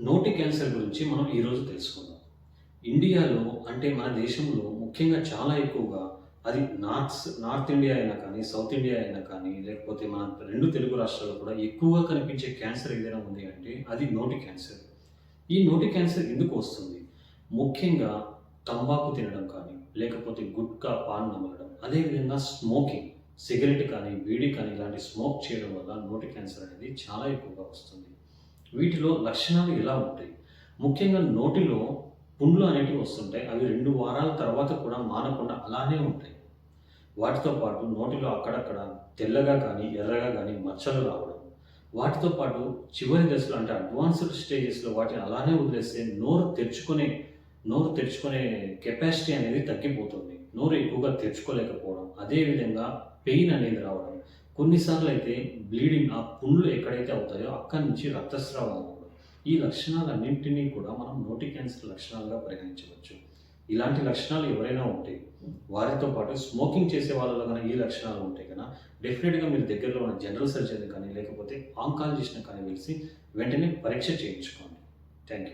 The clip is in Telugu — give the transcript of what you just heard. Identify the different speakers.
Speaker 1: నోటి క్యాన్సర్ గురించి మనం ఈరోజు తెలుసుకుందాం. ఇండియాలో అంటే మన దేశంలో ముఖ్యంగా చాలా ఎక్కువగా అది నార్త్ ఇండియా అయినా కానీ, సౌత్ ఇండియా అయినా కానీ, లేకపోతే మన 2 తెలుగు రాష్ట్రాల్లో కూడా ఎక్కువగా కనిపించే క్యాన్సర్ ఏదైనా ఉంది అంటే అది నోటి క్యాన్సర్. ఈ నోటి క్యాన్సర్ ఎందుకు వస్తుంది? ముఖ్యంగా తంబాకు తినడం కానీ, లేకపోతే గుట్కా, పాన్ నమలడం, అదేవిధంగా స్మోకింగ్, సిగరెట్ కానీ, బీడీ కానీ ఇలాంటి స్మోక్ చేయడం వల్ల నోటి క్యాన్సర్ అనేది చాలా ఎక్కువగా వస్తుంది. వీటిలో లక్షణాలు ఎలా ఉంటాయి? ముఖ్యంగా నోటిలో పుండ్లు అనేటివి వస్తుంటాయి. అవి 2 వారాల తర్వాత కూడా మానకుండా అలానే ఉంటాయి. వాటితో పాటు నోటిలో అక్కడక్కడ తెల్లగా కానీ, ఎర్రగా కానీ మచ్చలు రావడం. వాటితో పాటు చివరి దశలో అంటే అడ్వాన్స్డ్ స్టేజెస్‌లో వాటిని అలానే వదిలేస్తే నోరు తెరుచుకునే కెపాసిటీ అనేది తగ్గిపోతుంది. నోరు ఎక్కువగా తెరుచుకోలేకపోవడం. అదే విధంగా పెయిన్ అనేది రావడం. కొన్నిసార్లయితే బ్లీడింగ్ ఆ పుండ్లు ఎక్కడైతే అవుతాయో అక్కడి నుంచి రక్తస్రావం అవ్వడం. ఈ లక్షణాలన్నింటినీ కూడా మనం నోటి క్యాన్సర్ లక్షణాలుగా పరిగణించవచ్చు. ఇలాంటి లక్షణాలు ఎవరైనా ఉంటే వారితో పాటు స్మోకింగ్ చేసే వాళ్ళలో గాని ఈ లక్షణాలు ఉంటే గన డెఫినిట్‌గా మీరు దగ్గరలో ఉన్న జనరల్ సర్జన్‌ని కానీ, లేకపోతే ఆంకాలజిస్ట్‌ని కానీ వెంటనే పరీక్ష చేయించుకోండి. Thank you.